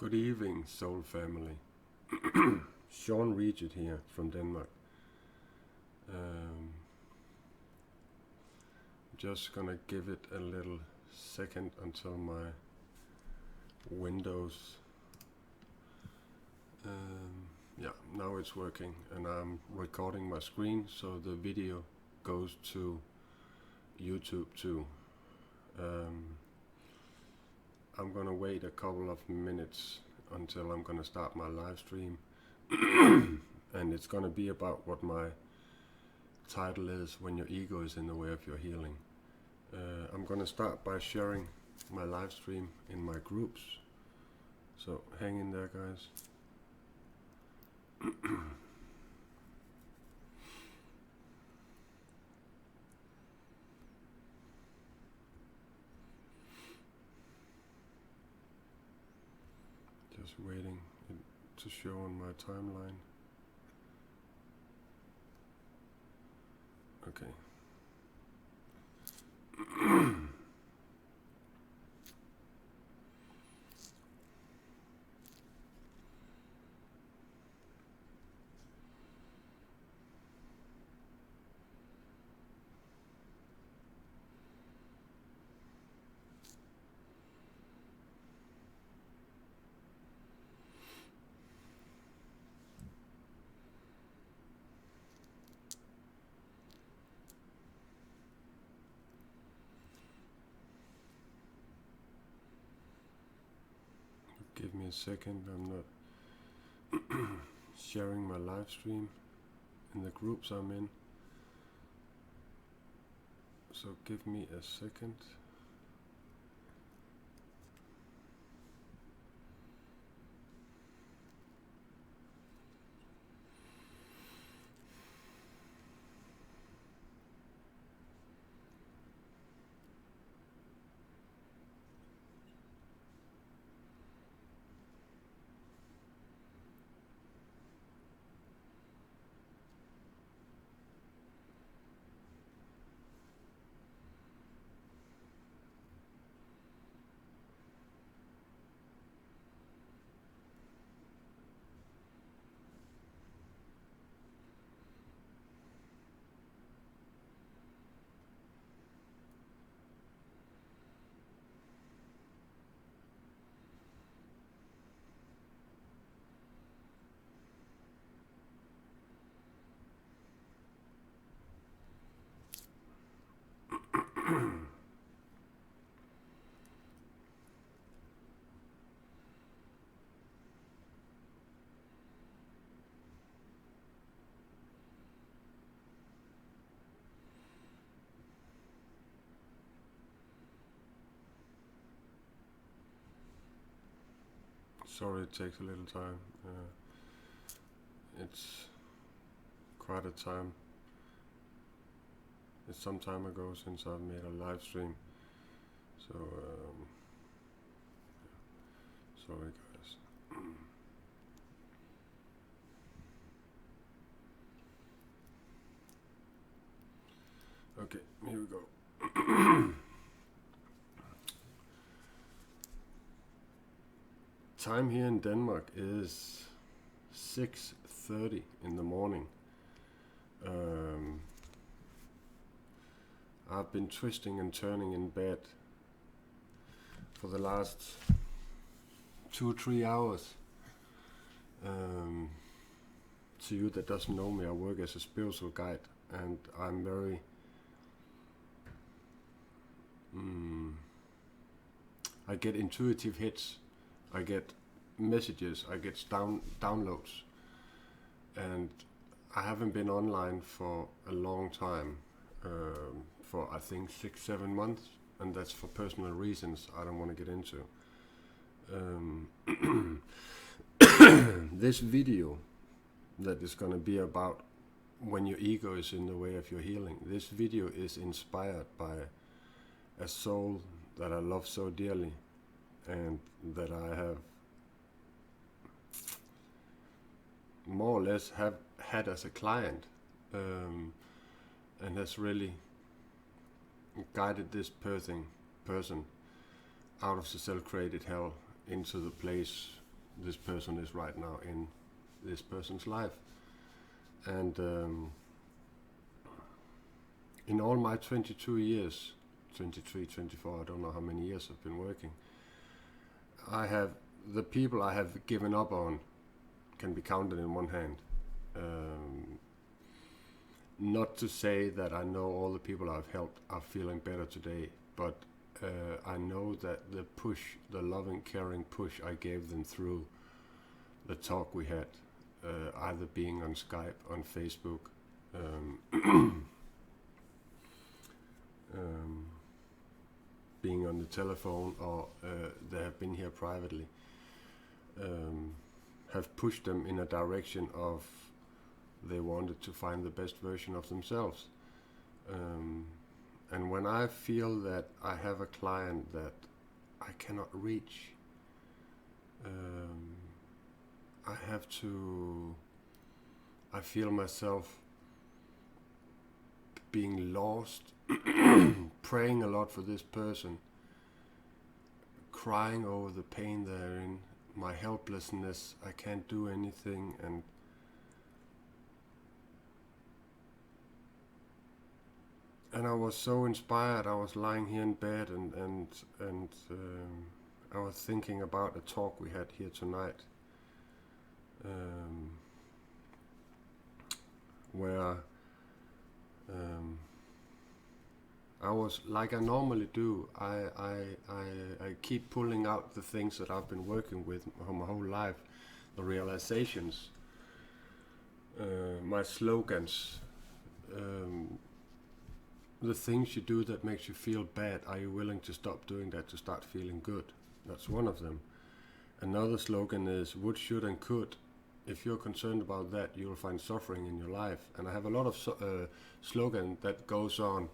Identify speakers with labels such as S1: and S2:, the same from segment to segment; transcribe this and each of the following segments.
S1: Good evening, Soul Family. Sean Riget here from Denmark. Just gonna give it a little second until my Windows. Yeah, now it's working, and I'm recording my screen so the video goes to YouTube too. I'm gonna wait a couple of minutes until I'm gonna start my live stream. And it's gonna be about what my title is: when your ego is in the way of your healing. I'm gonna start by sharing my live stream in my groups, so hang in there, guys. Just waiting to show on my timeline. Okay. Give me a second, I'm not sharing my live stream in the groups I'm in. So give me a second. Sorry it takes a little time. It's quite a time. It's some time ago since I've made a live stream. So, sorry guys. Okay, here we go. Time here in Denmark is 6:30 in the morning. I've been twisting and turning in bed for the last 2-3 hours. To you that doesn't know me, I work as a spiritual guide, and I'm very I get intuitive hits, I get messages, I get downloads, and I haven't been online for a long time, for I think 6-7 months, and that's for personal reasons I don't want to get into. This video that is going to be about when your ego is in the way of your healing. This video is inspired by a soul that I love so dearly, and that I have more or less have had as a client, and has really guided this person out of the self-created hell into the place this person is right now in this person's life. And in all my 22 years, 23, 24, I don't know how many years I've been working, the people I have given up on can be counted in one hand. Not to say that I know all the people I've helped are feeling better today, but I know that the push, the loving, caring push I gave them through the talk we had, either being on Skype, on Facebook, being on the telephone, or they have been here privately, have pushed them in a direction of they wanted to find the best version of themselves. And when I feel that I have a client that I cannot reach, I feel myself being lost, praying a lot for this person, crying over the pain they're in, my helplessness, I can't do anything, and I was so inspired. I was lying here in bed and I was thinking about a talk we had here tonight, where I was, like I normally do, I keep pulling out the things that I've been working with my whole life, the realizations, my slogans, the things you do that makes you feel bad. Are you willing to stop doing that to start feeling good? That's one of them. Another slogan is would, should and could. If you're concerned about that, you'll find suffering in your life. And I have a lot of slogan that goes on,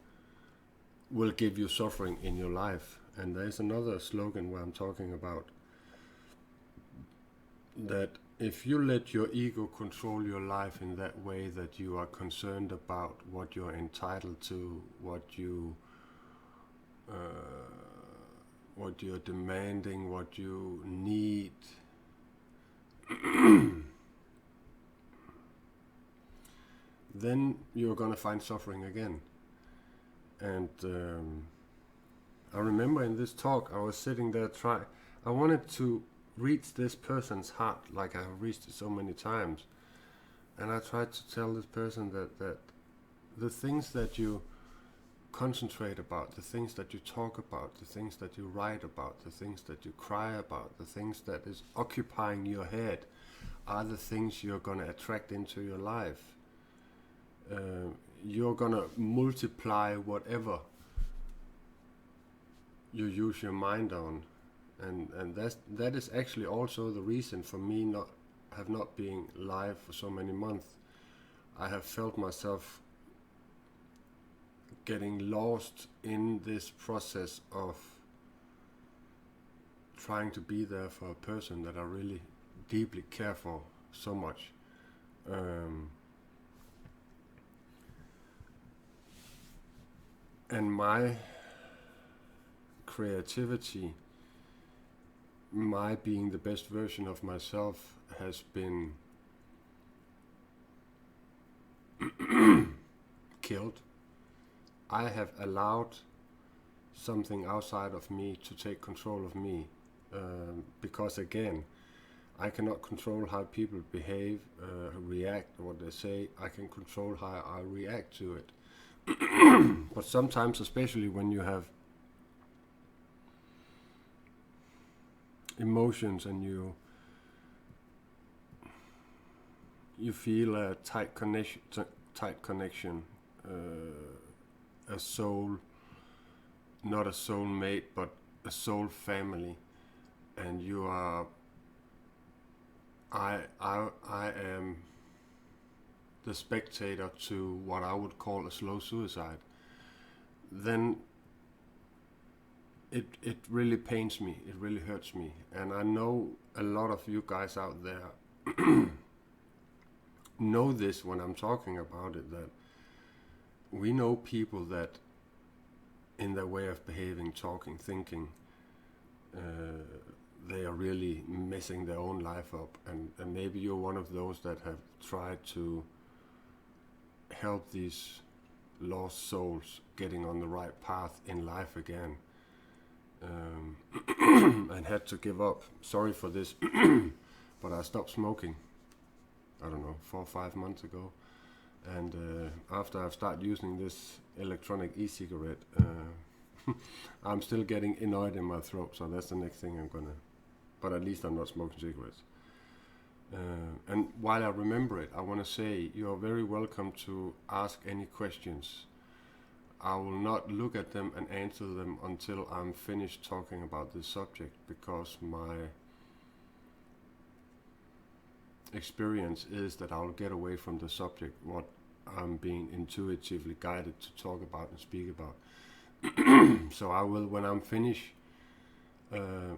S1: will give you suffering in your life. And there's another slogan where I'm talking about that if you let your ego control your life in that way, that you are concerned about what you're entitled to, what you're demanding, what you need, then you're going to find suffering again. And I remember in this talk I was sitting there I wanted to reach this person's heart like I have reached it so many times, and I tried to tell this person that the things that you concentrate about, the things that you talk about, the things that you write about, the things that you cry about, the things that is occupying your head are the things you're going to attract into your life. You're going to multiply whatever you use your mind on. And that is actually also the reason for me not being live for so many months. I have felt myself getting lost in this process of trying to be there for a person that I really deeply care for so much. And my creativity, my being the best version of myself, has been killed. I have allowed something outside of me to take control of me, because again, I cannot control how people behave, react, or what they say. I can control how I react to it. But sometimes, especially when you have emotions and you feel a tight connection, a soul, not a soulmate, but a soul family, and you are, I am the spectator to what I would call a slow suicide, then it really pains me, it really hurts me. And I know a lot of you guys out there know this when I'm talking about it, that we know people that in their way of behaving, talking, thinking, they are really messing their own life up, and maybe you're one of those that have tried to help these lost souls getting on the right path in life again, and had to give up. Sorry for this, but I stopped smoking, I don't know, 4 or 5 months ago, and after I've started using this electronic e-cigarette, I'm still getting annoyed in my throat, so that's the next thing I'm gonna, but at least I'm not smoking cigarettes. And while I remember it, I want to say you're very welcome to ask any questions. I will not look at them and answer them until I'm finished talking about this subject, because my experience is that I'll get away from the subject what I'm being intuitively guided to talk about and speak about. So I will, when I'm finished,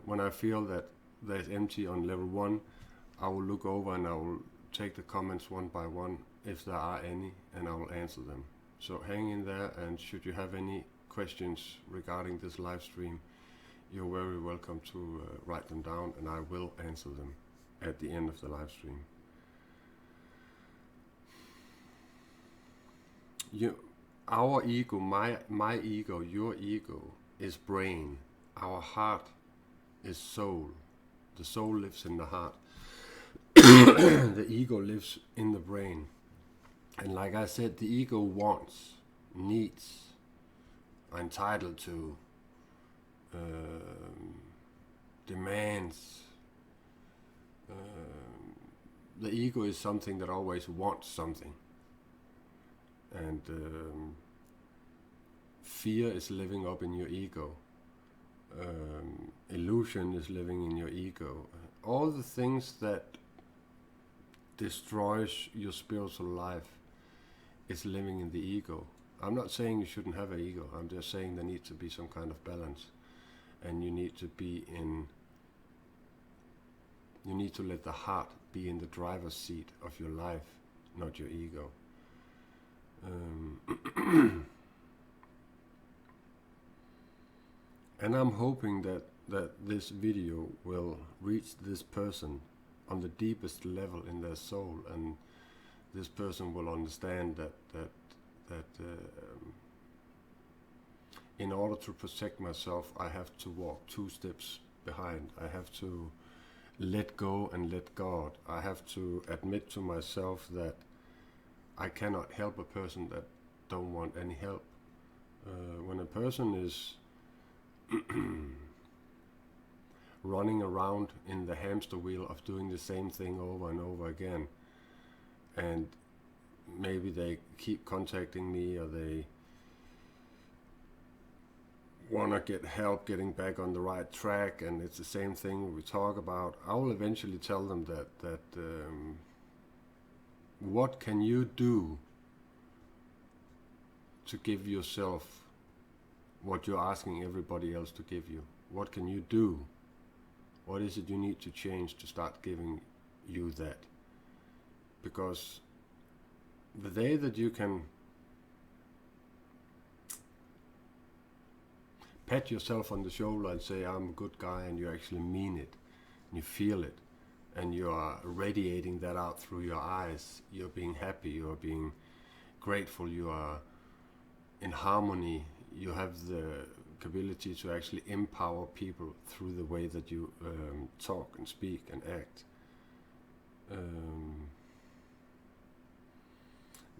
S1: when I feel that there's empty on level 1, I will look over and I will take the comments one by one, if there are any, and I will answer them. So hang in there, and should you have any questions regarding this live stream, you're very welcome to write them down, and I will answer them at the end of the live stream. Our ego, my ego, your ego is brain. Our heart is soul. The soul lives in the heart. The ego lives in the brain. And like I said, the ego wants, needs, entitled to, demands. The ego is something that always wants something. And fear is living up in your ego. Illusion is living in your ego. All the things that destroys your spiritual life is living in the ego. I'm not saying you shouldn't have an ego. I'm just saying there needs to be some kind of balance, and you need to be in. You need to let the heart be in the driver's seat of your life, not your ego. And I'm hoping that this video will reach this person on the deepest level in their soul, and this person will understand that in order to protect myself, I have to walk 2 steps behind. I have to let go and let God. I have to admit to myself that I cannot help a person that don't want any help. When a person is running around in the hamster wheel of doing the same thing over and over again, and maybe they keep contacting me, or they want to get help getting back on the right track, and it's the same thing we talk about, I will eventually tell them that what can you do to give yourself what you're asking everybody else to give you? What can you do? What is it you need to change to start giving you that? Because the day that you can pat yourself on the shoulder and say, I'm a good guy, and you actually mean it, and you feel it, and you are radiating that out through your eyes, you're being happy, you're being grateful, you are in harmony, you have the ability to actually empower people through the way that you talk and speak and act.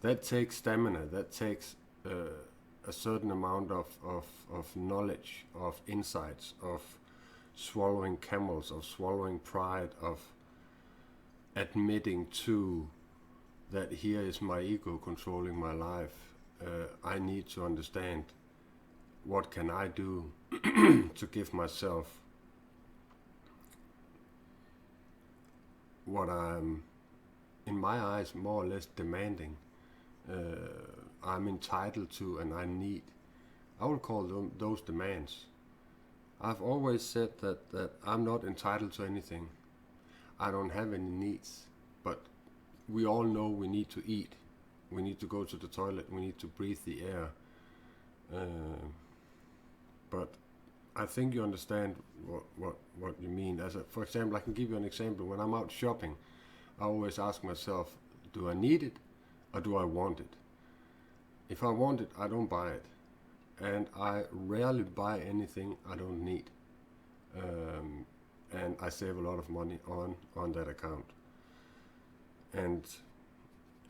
S1: That takes stamina, that takes a certain amount of knowledge, of insights, of swallowing camels, of swallowing pride, of admitting to that here is my ego controlling my life. I need to understand what can I do to give myself what I'm, in my eyes, more or less demanding. I'm entitled to and I need. I would call them those demands. I've always said that I'm not entitled to anything. I don't have any needs, but we all know we need to eat. We need to go to the toilet. We need to breathe the air. But I think you understand what you mean. For example, I can give you an example. When I'm out shopping, I always ask myself, do I need it or do I want it? If I want it, I don't buy it. And I rarely buy anything I don't need. And I save a lot of money on that account. And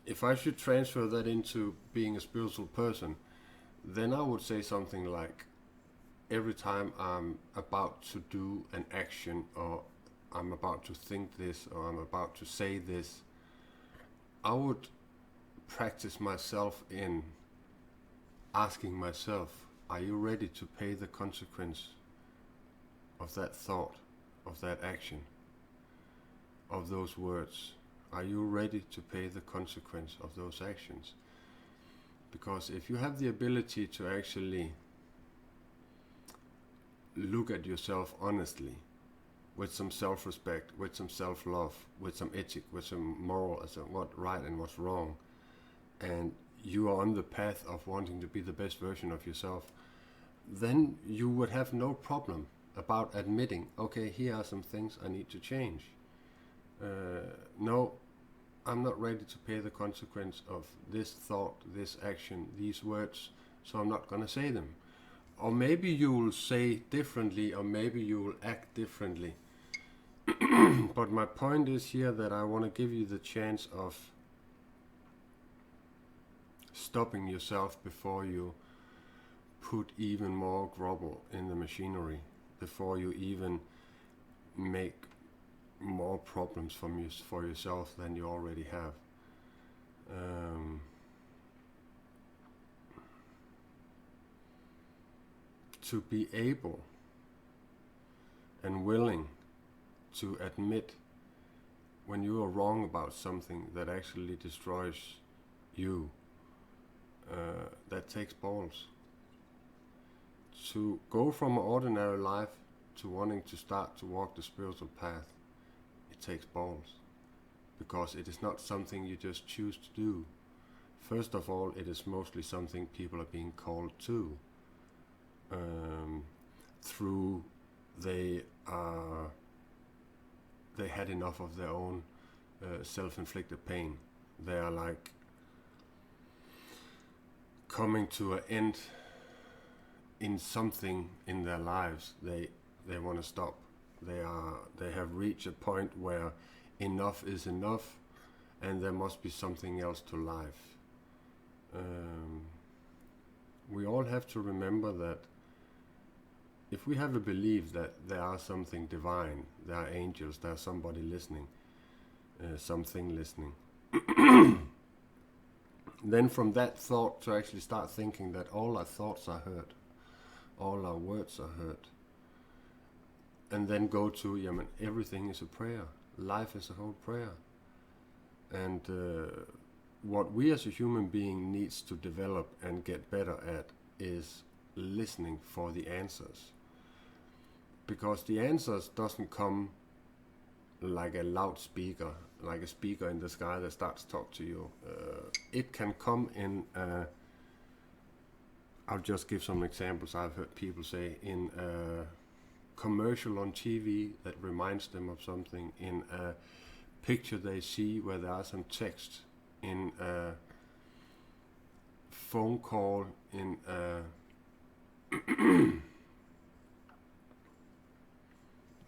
S1: if I should transfer that into being a spiritual person, then I would say something like, every time I'm about to do an action, or I'm about to think this, or I'm about to say this, I would practice myself in asking myself, are you ready to pay the consequence of that thought, of that action, of those words? Are you ready to pay the consequence of those actions? Because if you have the ability to actually look at yourself honestly, with some self-respect, with some self-love, with some ethic, with some moral, as what's right and what's wrong, and you are on the path of wanting to be the best version of yourself, then you would have no problem about admitting, okay, here are some things I need to change. No, I'm not ready to pay the consequence of this thought, this action, these words, so I'm not going to say them. Or maybe you will say differently, or maybe you will act differently. But my point is here that I want to give you the chance of stopping yourself before you put even more gravel in the machinery, before you even make more problems for yourself than you already have. To be able and willing to admit when you are wrong about something that actually destroys you, that takes balls. To go from an ordinary life to wanting to start to walk the spiritual path, it takes balls, because it is not something you just choose to do. First of all, it is mostly something people are being called to, through they had enough of their own self-inflicted pain. They are like coming to an end in something in their lives. They want to stop. They have reached a point where enough is enough, and there must be something else to life. We all have to remember that if we have a belief that there are something divine, there are angels, there are somebody listening, something listening, then from that thought to actually start thinking that all our thoughts are heard, all our words are heard, and then go to, everything is a prayer, life is a whole prayer. And what we as a human being needs to develop and get better at is listening for the answers. Because the answers doesn't come like a loudspeaker, like a speaker in the sky that starts to talk to you. It can come in, I'll just give some examples I've heard people say, in a commercial on TV that reminds them of something, in a picture they see where there are some text, in a phone call, in a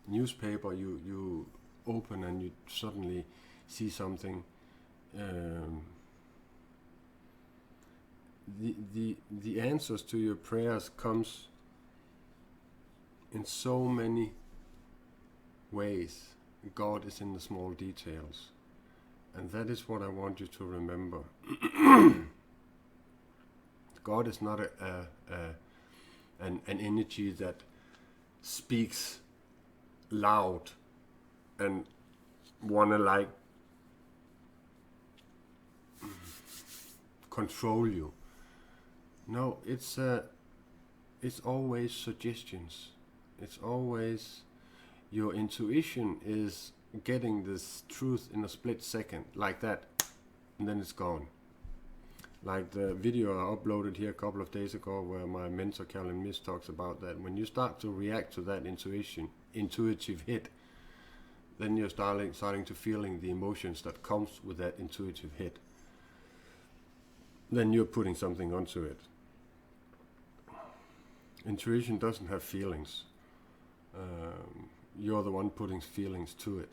S1: newspaper you open and you suddenly see something. The answers to your prayers comes in so many ways. God is in the small details, and that is what I want you to remember. God is not an energy that speaks loud and wanna control you. No, it's always suggestions. It's always your intuition is getting this truth in a split second, like that, and then it's gone. Like the video I uploaded here a couple of days ago where my mentor Carolyn Miss talks about that. When you start to react to that intuitive hit, then you're starting to feeling the emotions that comes with that intuitive hit. Then you're putting something onto it. Intuition doesn't have feelings. You're the one putting feelings to it.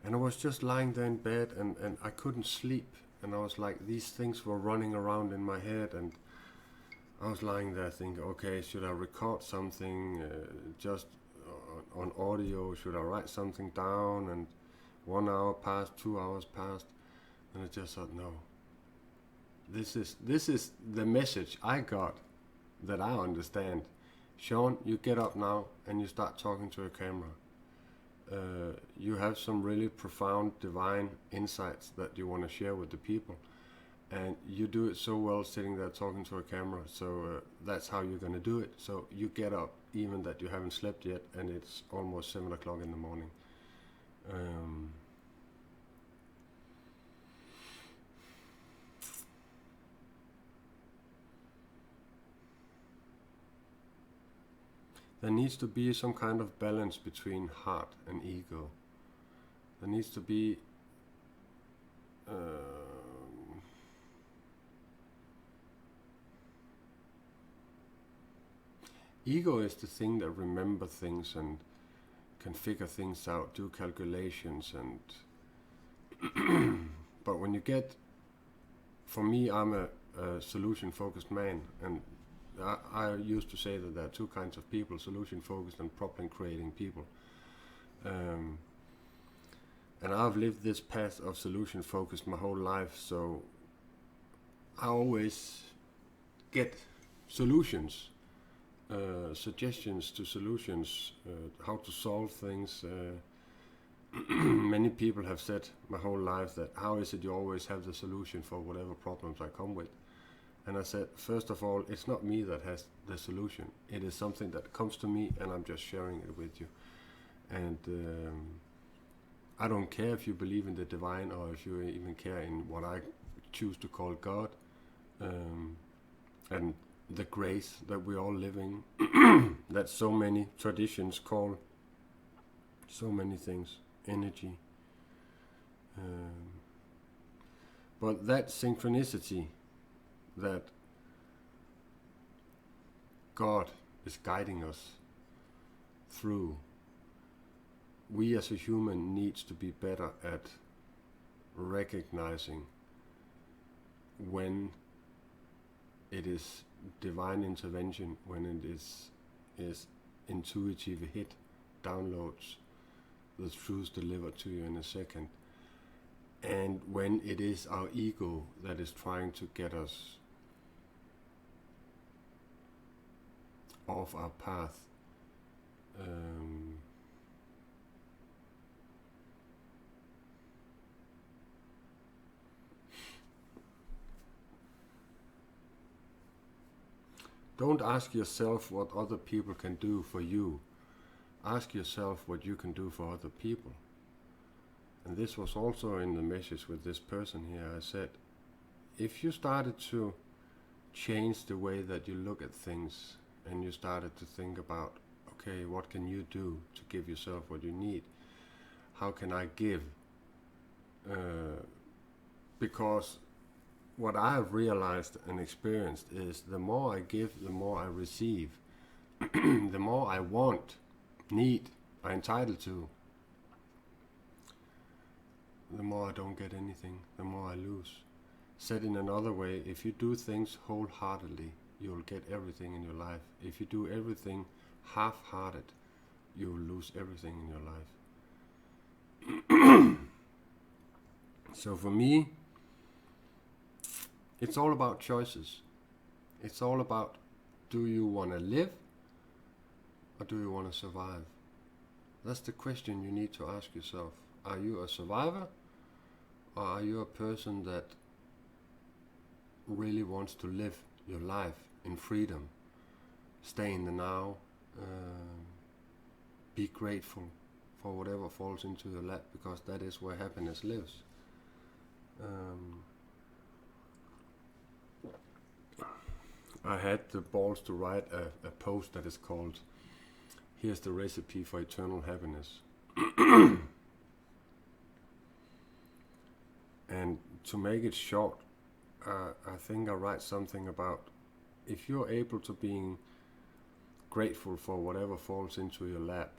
S1: And I was just lying there in bed and I couldn't sleep. And I was like, these things were running around in my head, and I was lying there thinking, okay, should I record something just on audio? Should I write something down? And 1 hour passed, 2 hours passed, and I just thought, no. This is the message I got that I understand. Sean, you get up now and you start talking to a camera. You have some really profound divine insights that you want to share with the people, and you do it so well sitting there talking to a camera, so that's how you're going to do it. So you get up even that you haven't slept yet and it's almost 7 o'clock in the morning. There needs to be some kind of balance between heart and ego. There needs to be ego is the thing that remember things and can figure things out, do calculations, and but when you get, for me, I'm a solution-focused man, and I used to say that there are two kinds of people: solution-focused and problem-creating people. And I've lived this path of solution-focused my whole life, so I always get solutions, suggestions to solutions, how to solve things. Many people have said my whole life that, how is it you always have the solution for whatever problems I come with? And I said, first of all, it's not me that has the solution. It is something that comes to me and I'm just sharing it with you. And I don't care if you believe in the divine or if you even care in what I choose to call God, and the grace that we're all living, that so many traditions call so many things, energy. But that synchronicity that God is guiding us through, we as a human needs to be better at recognizing when it is divine intervention, when it is intuitive hit, downloads, the truth delivered to you in a second, and when it is our ego that is trying to get us off our path. Don't ask yourself what other people can do for you. Ask yourself what you can do for other people. And this was also in the message with this person here. I said, if you started to change the way that you look at things, and you started to think about, okay, what can you do to give yourself what you need? How can I give? Because what I have realized and experienced is the more I give, the more I receive. The more I want, need, I'm entitled to, the more I don't get anything, the more I lose. Said in another way, if you do things wholeheartedly, you'll get everything in your life. If you do everything half-hearted, you'll lose everything in your life. So for me, it's all about choices. It's all about, do you want to live or do you want to survive? That's the question you need to ask yourself. Are you a survivor, or are you a person that really wants to live your life in freedom, stay in the now, be grateful for whatever falls into your lap, because that is where happiness lives. I had the balls to write a post that is called "Here's the Recipe for Eternal Happiness." And to make it short, I think I write something about, if you're able to being grateful for whatever falls into your lap,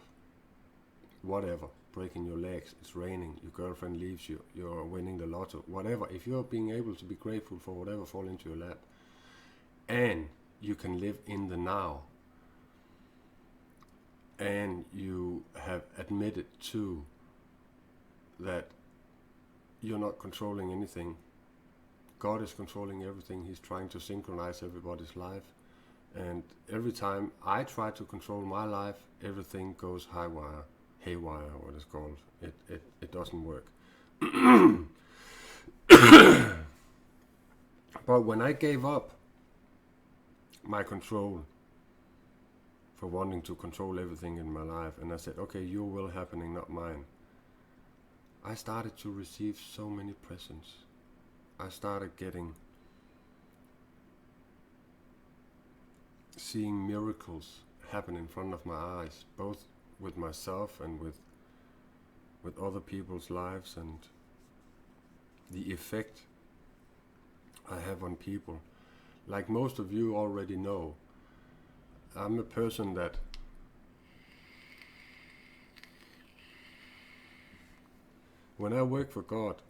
S1: whatever, breaking your legs, it's raining, your girlfriend leaves you, you're winning the lotto, whatever, if you're being able to be grateful for whatever falls into your lap, and you can live in the now, and you have admitted too that you're not controlling anything. God is controlling everything. He's trying to synchronize everybody's life. And every time I try to control my life, everything goes haywire, what it's called. It doesn't work. But when I gave up my control for wanting to control everything in my life, and I said, okay, your will happening, not mine, I started to receive so many presents. I started seeing miracles happen in front of my eyes, both with myself and with other people's lives, and the effect I have on people. Like most of you already know, I'm a person that when I work for God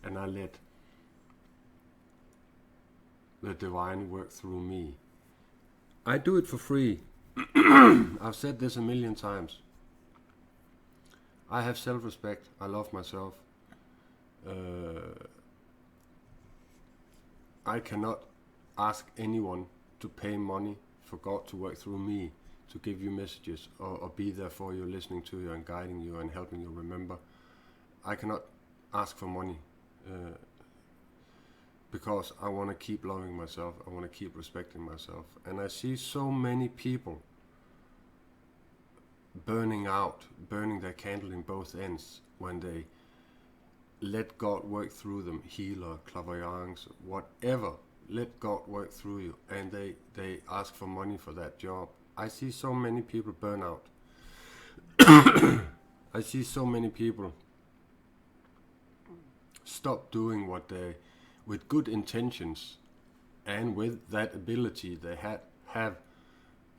S1: and I let the divine work through me, I do it for free. I've said this a million times. I have self-respect. I love myself. I cannot ask anyone to pay money for God to work through me, to give you messages, or be there for you, listening to you and guiding you and helping you remember. I cannot ask for money because I want to keep loving myself. I want to keep respecting myself. And I see so many people burning their candle in both ends when they let God work through them, healer, clairvoyance, whatever. Let God work through you, and they ask for money for that job. I see so many people burn out. I see so many people stop doing what they, with good intentions and with that ability they have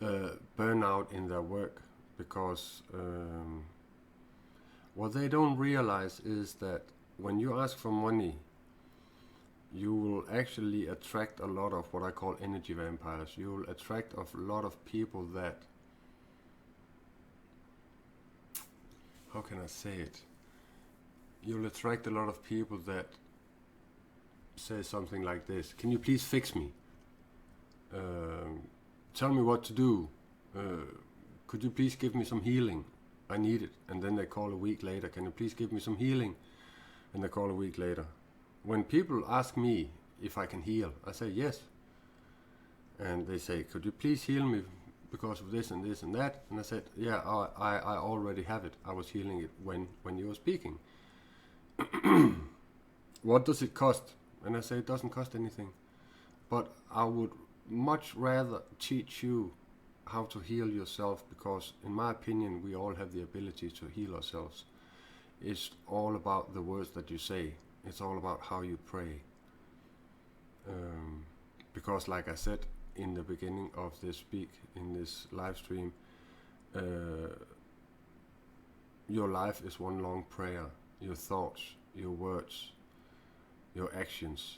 S1: burnout in their work, because what they don't realize is that when you ask for money, you will actually attract a lot of what I call energy vampires. You will attract a lot of people that, how can I say it? You'll attract a lot of people that say something like this: can you please fix me? Tell me what to do. Could you please give me some healing? I need it. And then they call a week later: can you please give me some healing? And they call a week later. When people ask me if I can heal, I say yes. And they say, could you please heal me because of this and this and that? And I said, yeah, I already have it. I was healing it when you were speaking. What does it cost? And I say, it doesn't cost anything. But I would much rather teach you how to heal yourself, because in my opinion, we all have the ability to heal ourselves. It's all about the words that you say. It's all about how you pray. Because like I said in the beginning of this in this live stream, your life is one long prayer. Your thoughts, your words, your actions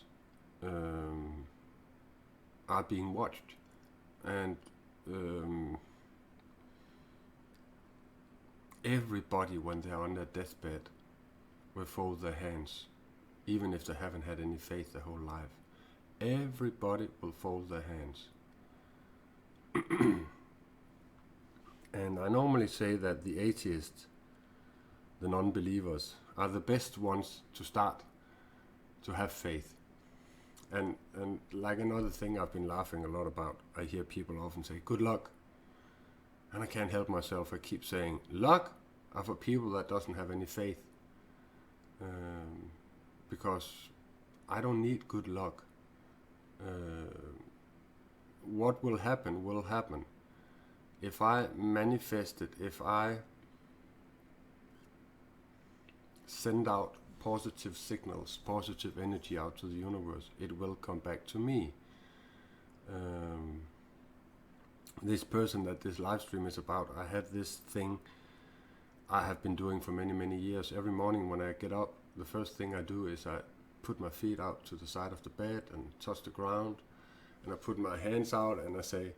S1: are being watched. And everybody, when they're on their deathbed, will fold their hands, even if they haven't had any faith their whole life. Everybody will fold their hands. And I normally say that the atheists, the non-believers, are the best ones to start to have faith. And like another thing I've been laughing a lot about, I hear people often say, good luck. And I can't help myself. I keep saying, luck are for people that doesn't have any faith. Because I don't need good luck. What will happen will happen. If I manifest it, if I send out positive signals, positive energy out to the universe, it will come back to me. This person that this live stream is about, I have this thing I have been doing for many, many years. Every morning when I get up, the first thing I do is I put my feet out to the side of the bed and touch the ground, and I put my hands out and I say,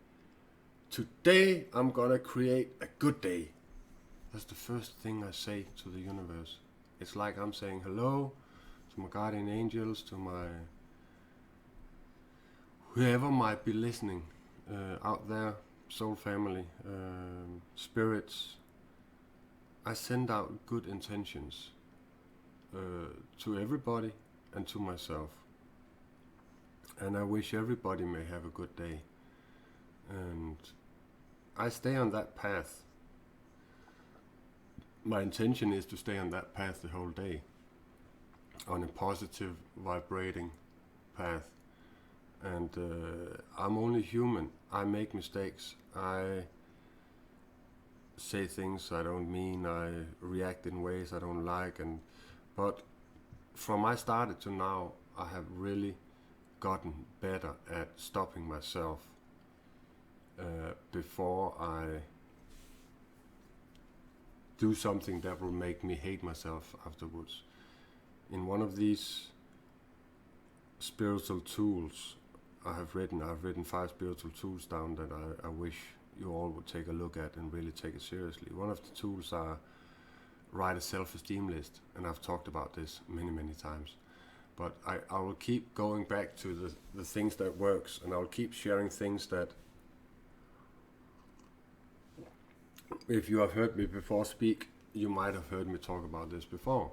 S1: today I'm gonna create a good day. That's the first thing I say to the universe. It's like I'm saying hello to my guardian angels, to my whoever might be listening out there, soul family, spirits. I send out good intentions to everybody and to myself. And I wish everybody may have a good day. And I stay on that path. My intention is to stay on that path the whole day, on a positive, vibrating path. And I'm only human. I make mistakes. I say things I don't mean. I react in ways I don't like. But from I started to now, I have really gotten better at stopping myself before I do something that will make me hate myself afterwards. In one of these spiritual tools I've written 5 spiritual tools down that I wish you all would take a look at and really take it seriously. One of the tools are write a self-esteem list, and I've talked about this many, many times. But I will keep going back to the things that works, and I'll keep sharing things that, if you have heard me before speak, you might have heard me talk about this before.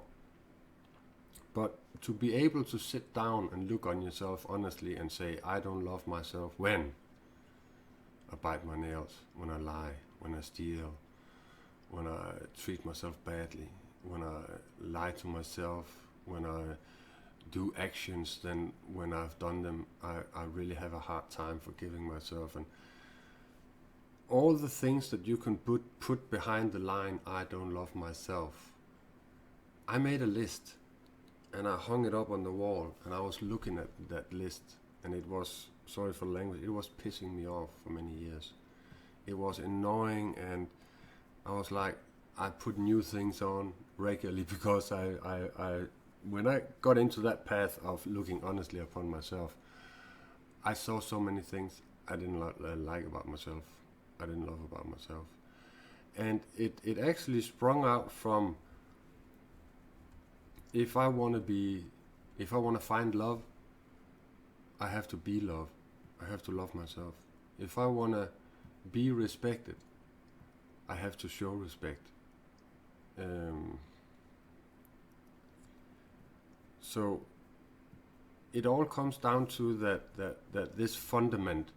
S1: But to be able to sit down and look on yourself honestly and say, I don't love myself when I bite my nails, when I lie, when I steal, when I treat myself badly, when I lie to myself, when I do actions, then when I've done them, I really have a hard time forgiving myself. And all the things that you can put behind the line, I don't love myself. I made a list and I hung it up on the wall, and I was looking at that list, and it was, sorry for the language, it was pissing me off for many years. It was annoying, and I was like, I put new things on regularly because I when I got into that path of looking honestly upon myself, I saw so many things I didn't like about myself. I didn't love about myself. And it actually sprung out from, if I want to find love, I have to be love. I have to love myself. If I want to be respected, I have to show respect. So it all comes down to that this fundament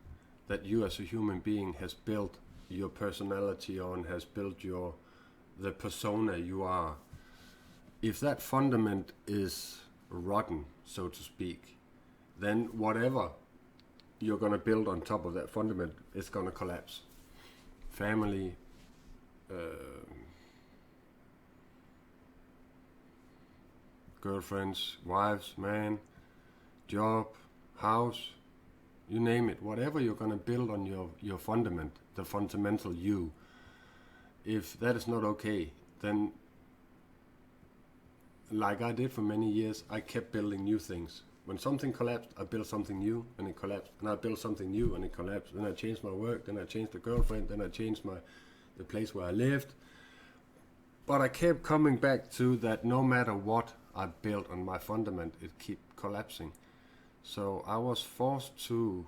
S1: that you as a human being has built your personality on, has built the persona you are. If that fundament is rotten, so to speak, then whatever you're going to build on top of that fundament is going to collapse. Family, girlfriends, wives, man, job, house, you name it. Whatever you're going to build on your fundament, the fundamental you, if that is not okay, then, like I did for many years, I kept building new things. When something collapsed, I built something new and it collapsed. And I built something new and it collapsed. Then I changed my work, then I changed the girlfriend, then I changed the place where I lived. But I kept coming back to that no matter what I built on my fundament, it kept collapsing. So I was forced to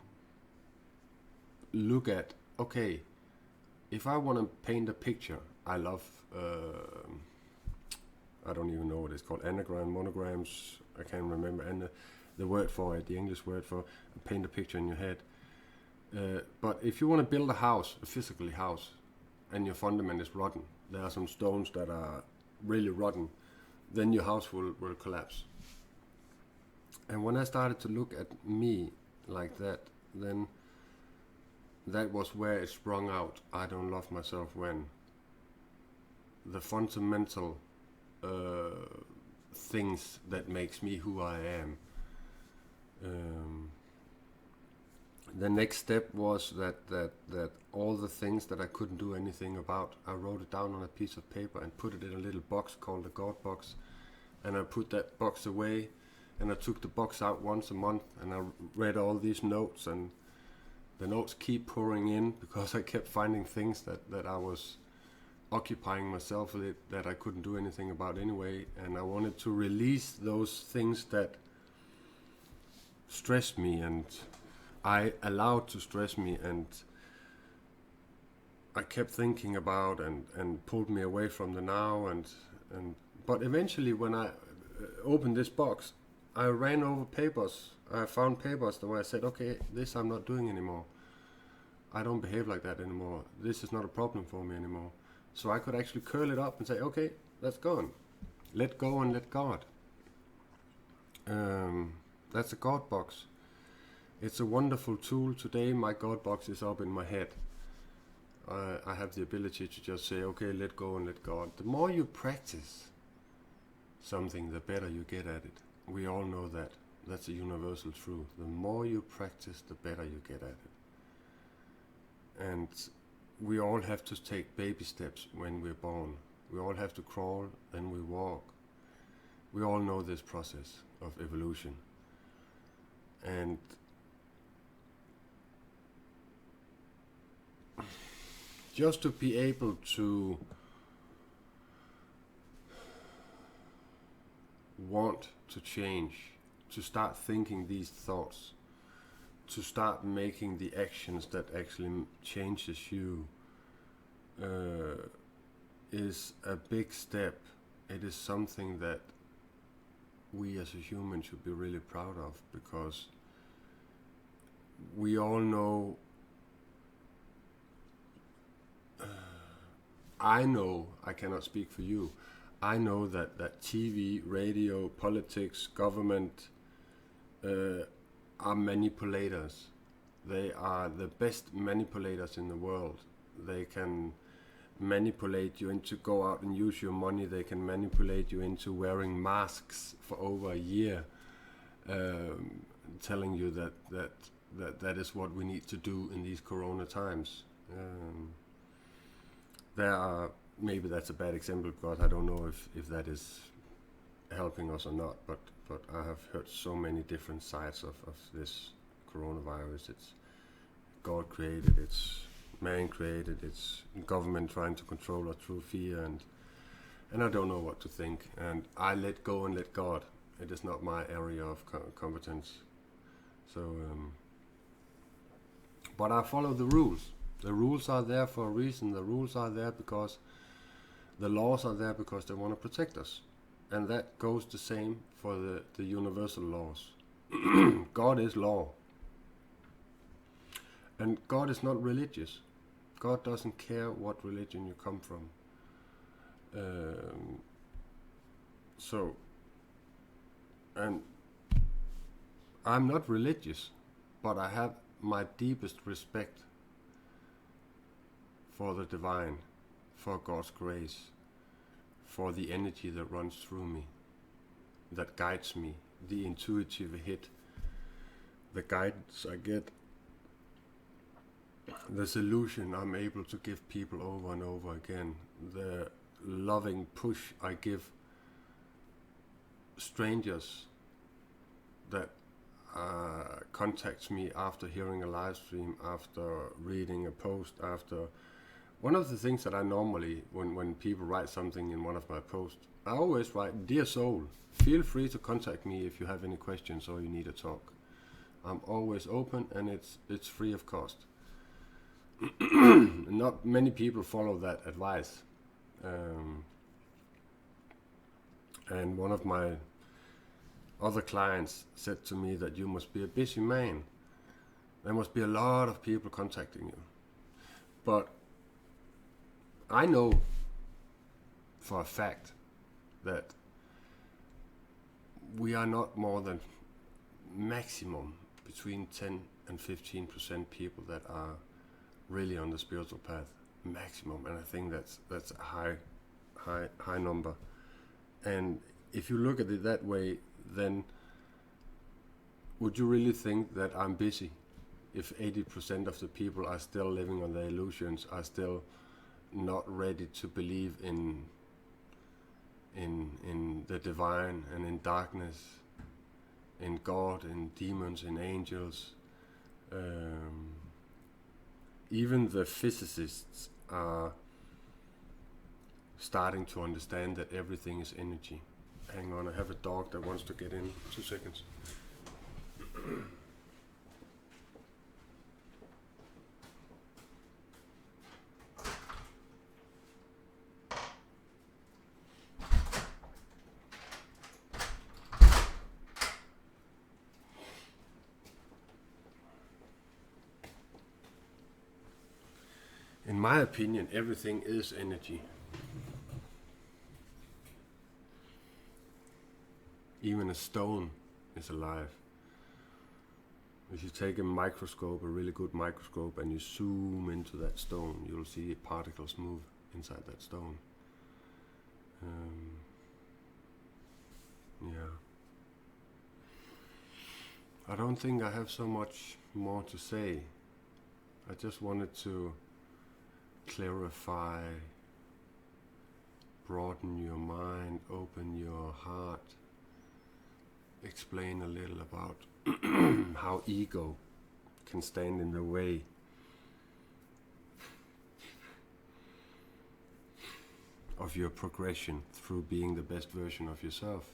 S1: look at, okay, if I want to paint a picture, I love, I don't even know what it's called, anagram, monograms, I can't remember, and the word for it, the English word for paint a picture in your head. But if you want to build a house, a physical house, and your fundament is rotten, there are some stones that are really rotten, then your house will collapse. And when I started to look at me like that, then that was where it sprung out. I don't love myself when the fundamental things that makes me who I am. The next step was that all the things that I couldn't do anything about, I wrote it down on a piece of paper and put it in a little box called the God box, and I put that box away, and I took the box out once a month, and I read all these notes, and the notes keep pouring in because I kept finding things that I was occupying myself with that I couldn't do anything about anyway, and I wanted to release those things that stressed me and I allowed to stress me, and I kept thinking about and pulled me away from the now, and but eventually when I opened this box, I ran over papers. I found papers where I said, okay, this I'm not doing anymore. I don't behave like that anymore. This is not a problem for me anymore. So I could actually curl it up and say, okay, that's gone. Let go and let God. That's a God box. It's a wonderful tool. Today my God box is up in my head. I have the ability to just say, okay, let go and let God. The more you practice something, the better you get at it. We all know that. That's a universal truth. The more you practice, the better you get at it. And we all have to take baby steps when we're born. We all have to crawl, then we walk. We all know this process of evolution. And just to be able to want to change, to start thinking these thoughts, to start making the actions that actually changes you, is a big step. It is something that we as a human should be really proud of, because we all know, I cannot speak for you, I know that TV, radio, politics, government are manipulators. They are the best manipulators in the world. They can manipulate you into go out and use your money. They can manipulate you into wearing masks for over a year, telling you that is what we need to do in these corona times. There are, maybe that's a bad example, because I don't know if that is helping us or not, but I have heard so many different sides of this coronavirus. It's God created, it's man created, it's government trying to control us through fear, and I don't know what to think, and I let go and let God. It is not my area of competence. So, but I follow the rules. The rules are there for a reason. The rules are there because the laws are there because they want to protect us. And that goes the same for the universal laws. God is law. And God is not religious. God doesn't care what religion you come from. And I'm not religious, but I have my deepest respect for the divine, for God's grace, for the energy that runs through me, that guides me, the intuitive hit, the guidance I get, the solution I'm able to give people over and over again, the loving push I give strangers that contacts me after hearing a live stream, after reading a post, after... One of the things that I normally, when people write something in one of my posts, I always write, "Dear soul, feel free to contact me if you have any questions or you need a talk. I'm always open, and it's free of cost." Not many people follow that advice. And one of my other clients said to me that you must be a busy man. There must be a lot of people contacting you. But I know for a fact that we are not more than maximum between 10 and 15% people that are really on the spiritual path, maximum, and I think that's a high number. And if you look at it that way, then would you really think that I'm busy if 80% of the people are still living on their illusions, are still not ready to believe in the divine and in darkness, in God, in demons, in angels? Even the physicists are starting to understand that everything is energy. Hang on, I have a dog that wants to get in. 2 seconds. In my opinion, everything is energy. Even a stone is alive. If you take a microscope, a really good microscope, and you zoom into that stone, you'll see particles move inside that stone. Yeah. I don't think I have so much more to say. I just wanted to clarify, broaden your mind, open your heart, explain a little about how ego can stand in the way of your progression through being the best version of yourself.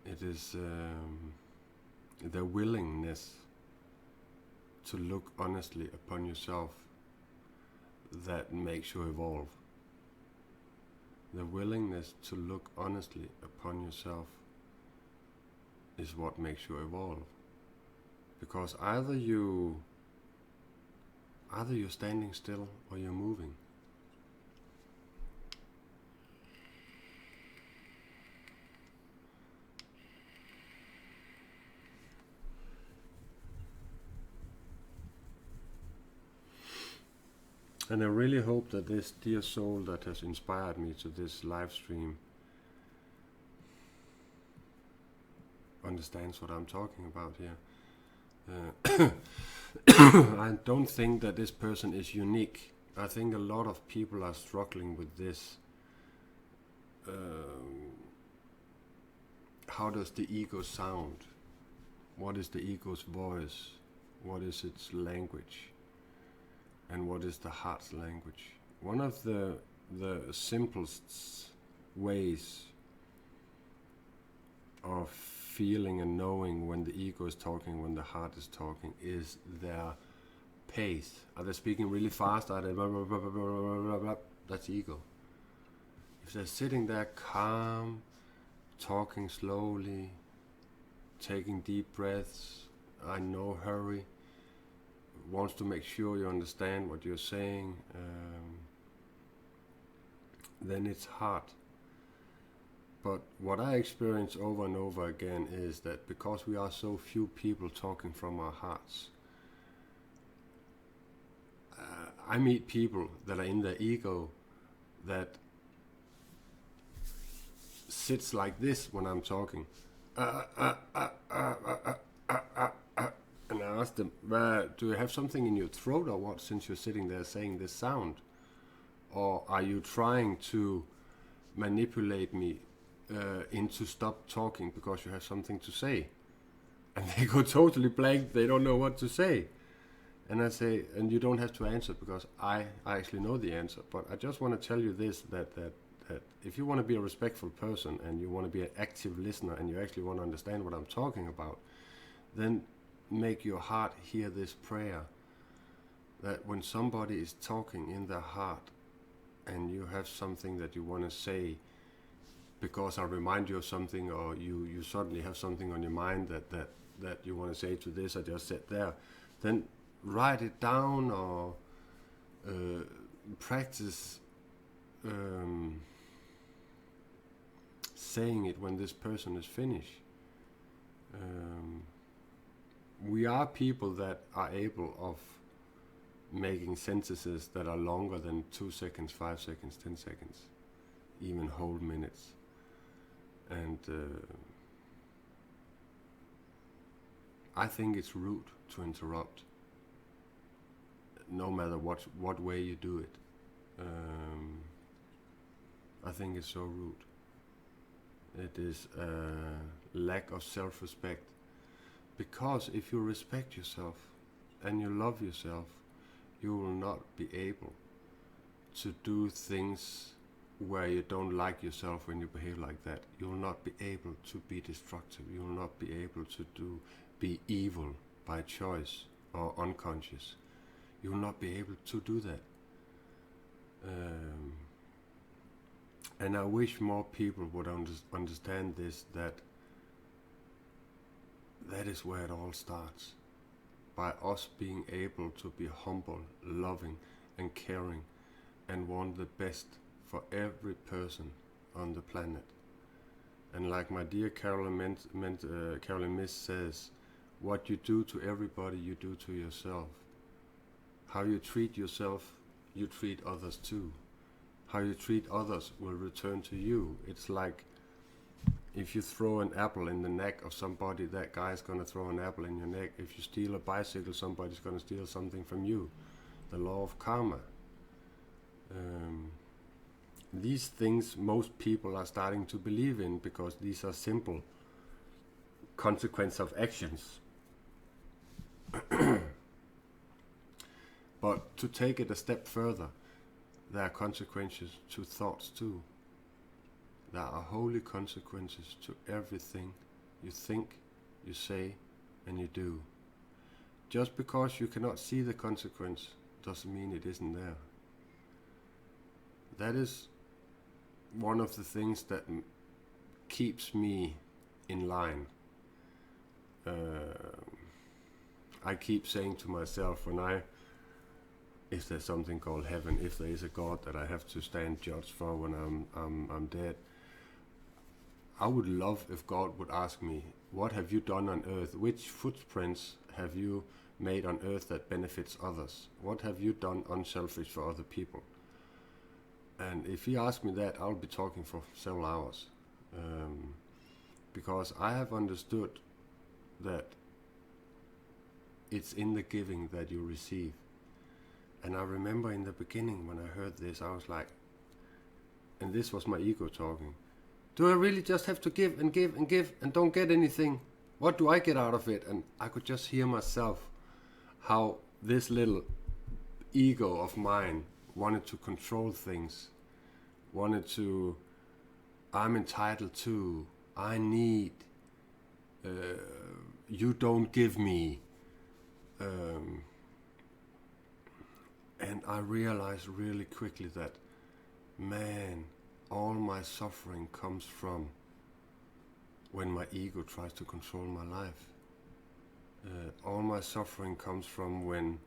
S1: It is the willingness to look honestly upon yourself that makes you evolve. The willingness to look honestly upon yourself is what makes you evolve. Because either you're standing still or you're moving. And I really hope that this dear soul that has inspired me to this live stream understands what I'm talking about here. I don't think that this person is unique. I think a lot of people are struggling with this. How does the ego sound? What is the ego's voice? What is its language? And what is the heart's language? One of the simplest ways of feeling and knowing when the ego is talking, when the heart is talking, is their pace. Are they speaking really fast? Are they blah, blah, blah, blah, blah, blah, blah? That's ego. If they're sitting there calm, talking slowly, taking deep breaths, no hurry, wants to make sure you understand what you're saying, then it's hard. But what I experience over and over again is that because we are so few people talking from our hearts, I meet people that are in their ego that sits like this when I'm talking. And I asked them, do you have something in your throat or what, since you're sitting there saying this sound? Or are you trying to manipulate me into stop talking because you have something to say? And they go totally blank, they don't know what to say. And I say, and you don't have to answer because I actually know the answer. But I just want to tell you this, that if you want to be a respectful person and you want to be an active listener and you actually want to understand what I'm talking about, then make your heart hear this prayer, that when somebody is talking in their heart and you have something that you want to say because I remind you of something, or you suddenly have something on your mind that you want to say to this I just said there, then write it down or practice saying it when this person is finished. We are people that are able of making sentences that are longer than 2 seconds, 5 seconds, 10 seconds, even whole minutes. And I think it's rude to interrupt, no matter what way you do it. I think it's so rude. It is a lack of self-respect. Because if you respect yourself and you love yourself, you will not be able to do things where you don't like yourself when you behave like that. You will not be able to be destructive. You will not be able to be evil by choice or unconscious. You will not be able to do that. And I wish more people would understand this, that is where it all starts. By us being able to be humble, loving and caring and want the best for every person on the planet. And like my dear Carolyn Miss says, what you do to everybody, you do to yourself. How you treat yourself, you treat others too. How you treat others will return to you. It's like if you throw an apple in the neck of somebody, that guy's going to throw an apple in your neck. If you steal a bicycle, somebody's going to steal something from you. The law of karma. These things most people are starting to believe in because these are simple consequences of actions. But to take it a step further, there are consequences to thoughts too. There are holy consequences to everything you think, you say, and you do. Just because you cannot see the consequence doesn't mean it isn't there. That is one of the things that keeps me in line. I keep saying to myself, if there's something called heaven, if there is a God that I have to stand judged for when I'm dead, I would love if God would ask me, what have you done on earth? Which footprints have you made on earth that benefits others? What have you done unselfish for other people? And if he asks me that, I'll be talking for several hours. Because I have understood that it's in the giving that you receive. And I remember in the beginning when I heard this, I was like, and this was my ego talking, do I really just have to give and give and give and don't get anything? What do I get out of it? And I could just hear myself, how this little ego of mine wanted to control things, I'm entitled to, I need, you don't give me. And I realized really quickly that, man, all my suffering comes from when my ego tries to control my life. All my suffering comes from when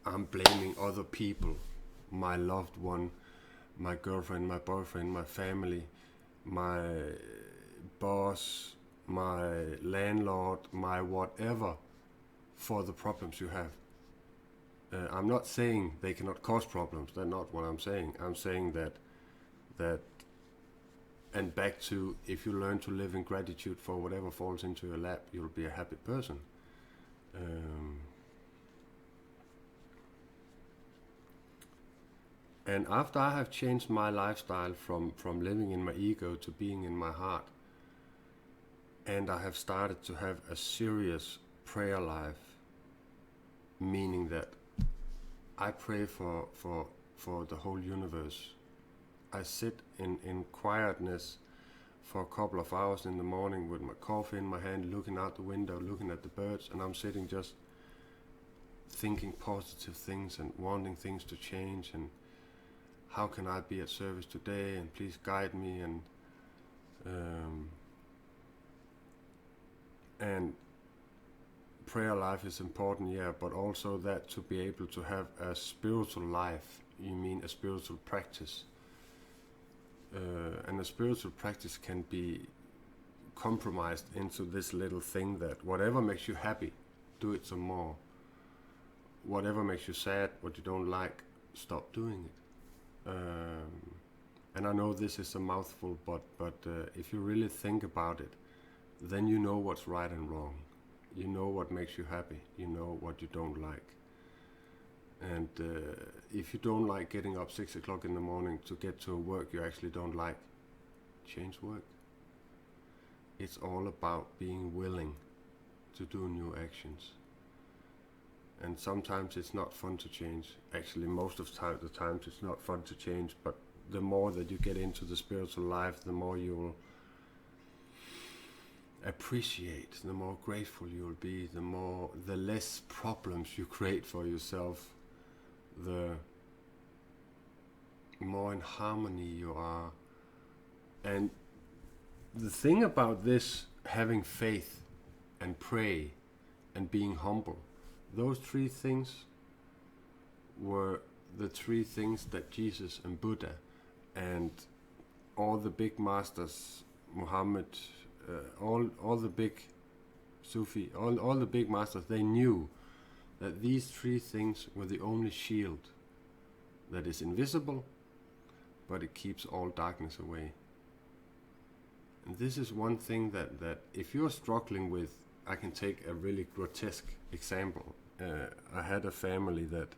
S1: I'm blaming other people, my loved one, my girlfriend, my boyfriend, my family, my boss, my landlord, my whatever, for the problems you have. I'm not saying they cannot cause problems. That's not what I'm saying. I'm saying that, and back to, if you learn to live in gratitude for whatever falls into your lap, you'll be a happy person. And after I have changed my lifestyle from living in my ego to being in my heart, and I have started to have a serious prayer life, meaning that I pray for the whole universe. I sit in quietness for a couple of hours in the morning with my coffee in my hand, looking out the window, looking at the birds, and I'm sitting just thinking positive things and wanting things to change, and how can I be at service today, and please guide me, and prayer life is important, yeah, but also that to be able to have a spiritual life, you mean a spiritual practice. And a spiritual practice can be compromised into this little thing that whatever makes you happy, do it some more. Whatever makes you sad, what you don't like, stop doing it. And I know this is a mouthful, but if you really think about it, then you know what's right and wrong. You know what makes you happy. You know what you don't like. And if you don't like getting up 6 o'clock in the morning to get to work you actually don't like, change work. It's all about being willing to do new actions. And sometimes it's not fun to change. Actually, most of the times it's not fun to change, but the more that you get into the spiritual life, the more you will appreciate, the more grateful you will be, the less problems you create for yourself, the more in harmony you are. And the thing about this, having faith and pray and being humble, those three things were the three things that Jesus and Buddha and all the big masters, Muhammad, all the big Sufi, all the big masters, they knew that these three things were the only shield that is invisible, but it keeps all darkness away. And this is one thing that if you're struggling with, I can take a really grotesque example. I had a family that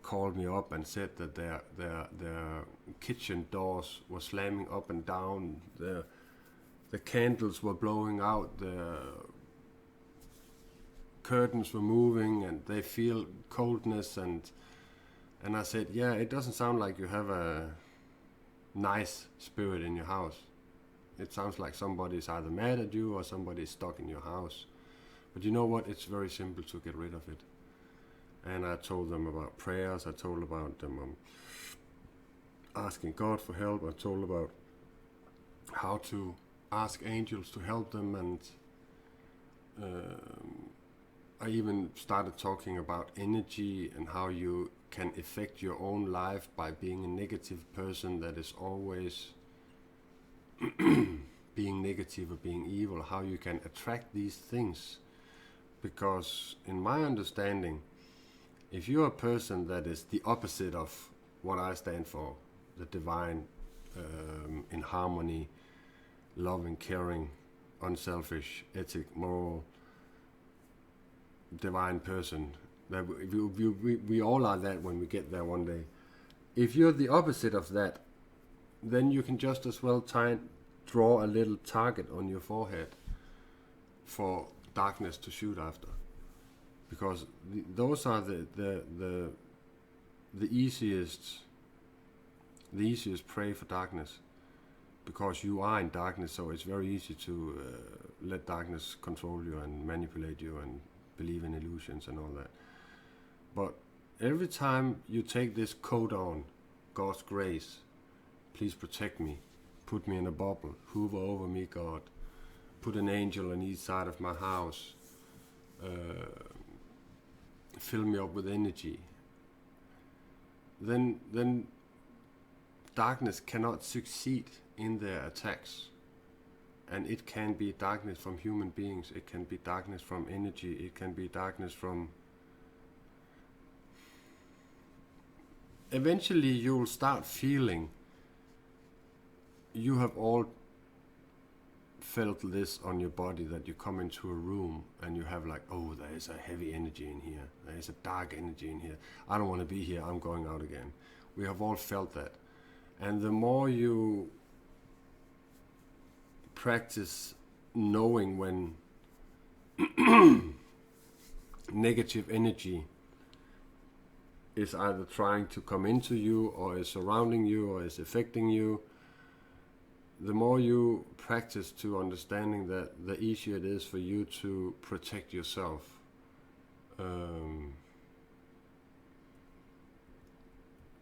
S1: called me up and said that their kitchen doors were slamming up and down, the candles were blowing out, the curtains were moving, and they feel coldness, and I said, yeah, it doesn't sound like you have a nice spirit in your house. It sounds like somebody's either mad at you or somebody's stuck in your house. But you know what? It's very simple to get rid of it. And I told them about prayers. I told about them asking God for help. I told about how to ask angels to help them, and I even started talking about energy and how you can affect your own life by being a negative person that is always being negative or being evil, how you can attract these things. Because in my understanding, if you're a person that is the opposite of what I stand for, the divine, in harmony, loving, caring, unselfish, ethic, moral, divine person, that we all are that when we get there one day. If you're the opposite of that, then you can just as well draw a little target on your forehead for darkness to shoot after, because those are the easiest prey for darkness, because you are in darkness, so it's very easy to let darkness control you and manipulate you and believe in illusions and all that. But every time you take this coat on, God's grace, please protect me, put me in a bubble, hover over me, God, put an angel on each side of my house, fill me up with energy, then darkness cannot succeed in their attacks. And it can be darkness from human beings, it can be darkness from energy, it can be darkness from... Eventually you'll start feeling, you have all felt this on your body, that you come into a room and you have like, oh, there is a heavy energy in here, there is a dark energy in here, I don't want to be here, I'm going out again. We have all felt that. And the more you practice knowing when negative energy is either trying to come into you or is surrounding you or is affecting you, the more you practice to understanding that, the easier it is for you to protect yourself. And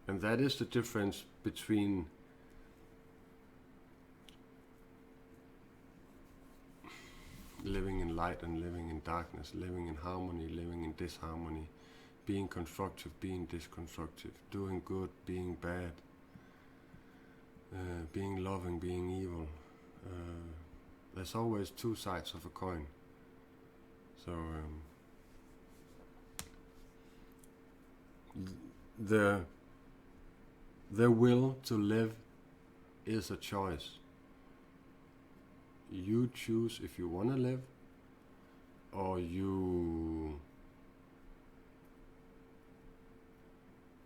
S1: that is the difference between living in light and living in darkness, living in harmony, living in disharmony, being constructive, being disconstructive, doing good, being bad, being loving, being evil. There's always two sides of a coin. So the will to live is a choice. You choose if you want to live, or you,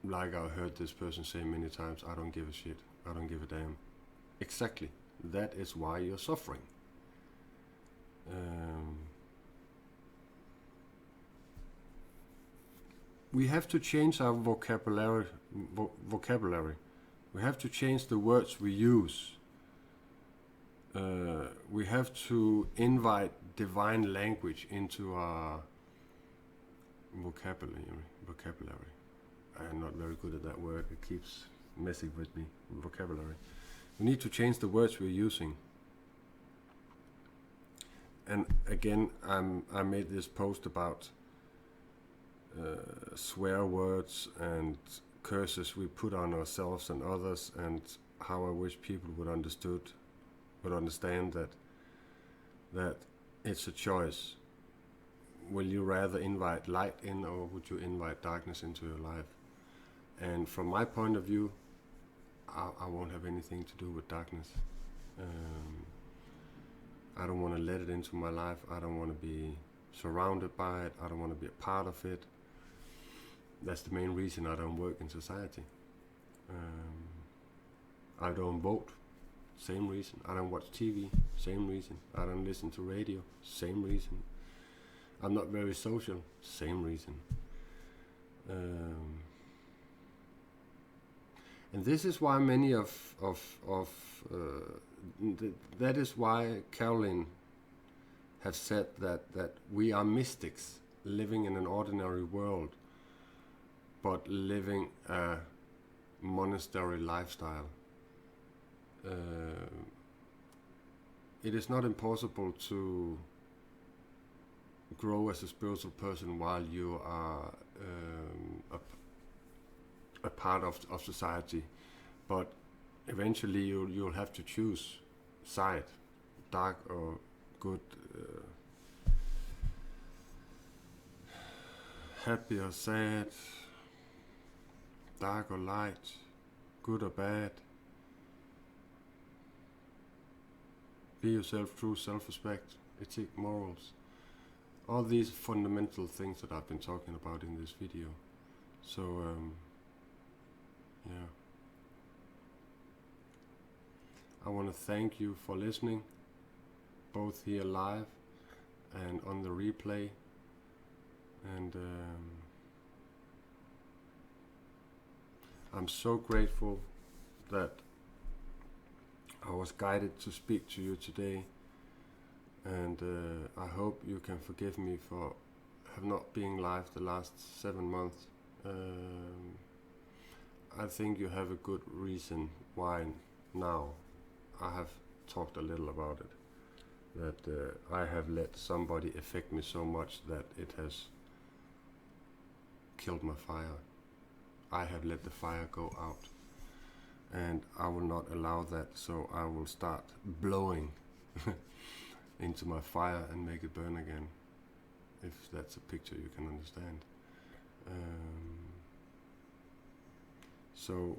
S1: like I heard this person say many times, I don't give a shit, I don't give a damn. Exactly. That is why you're suffering. We have to change our vocabulary. We have to change the words we use. We have to invite divine language into our vocabulary. I am not very good at that word. It keeps messing with me. Vocabulary. We need to change the words we're using. And again, I made this post about swear words and curses we put on ourselves and others, and how I wish people would understand that it's a choice. Will you rather invite light in, or would you invite darkness into your life? And from my point of view, I won't have anything to do with darkness. I don't want to let it into my life. I don't want to be surrounded by it. I don't want to be a part of it. That's the main reason I don't work in society. I don't vote. Same reason. I don't watch TV. Same reason. I don't listen to radio. Same reason. I'm not very social. Same reason. And this is why many that is why Caroline have said that we are mystics living in an ordinary world, but living a monastery lifestyle. It is not impossible to grow as a spiritual person while you are a part of society, but eventually you'll have to choose side, dark or good, happy or sad, dark or light, good or bad. Be yourself, true self-respect, ethic, morals. All these fundamental things that I've been talking about in this video. So, yeah. I want to thank you for listening, both here live and on the replay. And I'm so grateful that I was guided to speak to you today, and I hope you can forgive me for have not being live the last 7 months. I think you have a good reason why now I have talked a little about it, that I have let somebody affect me so much that it has killed my fire. I have let the fire go out, and I will not allow that, so I will start blowing into my fire and make it burn again, if that's a picture you can understand. So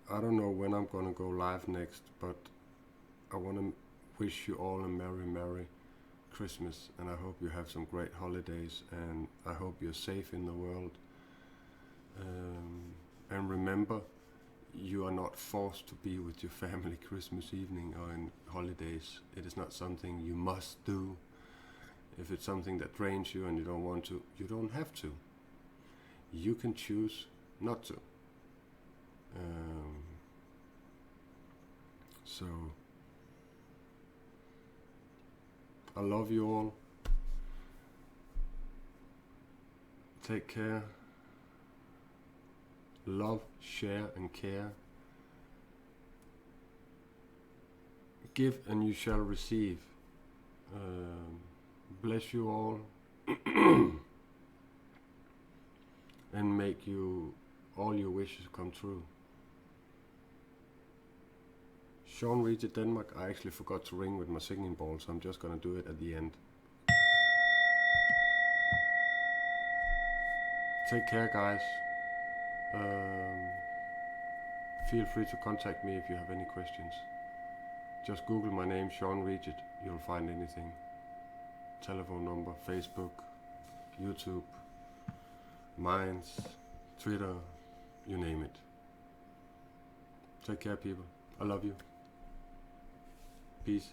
S1: I don't know when I'm gonna go live next, but I want to wish you all a merry Christmas, and I hope you have some great holidays, and I hope you're safe in the world. And remember, you are not forced to be with your family Christmas evening or in holidays. It is not something you must do. If it's something that drains you and you don't want to, you don't have to. You can choose not to. So I love you all. Take care. Love, share and care. Give and you shall receive. Bless you all and make you all your wishes come true. Sean Riget, Denmark. I actually forgot to ring with my singing bowl, so I'm just gonna do it at the end. Take care, guys. Feel free to contact me if you have any questions. Just Google my name, Sean Riget. You'll find anything. Telephone number, Facebook, YouTube, Minds, Twitter, you name it. Take care, people. I love you. Peace.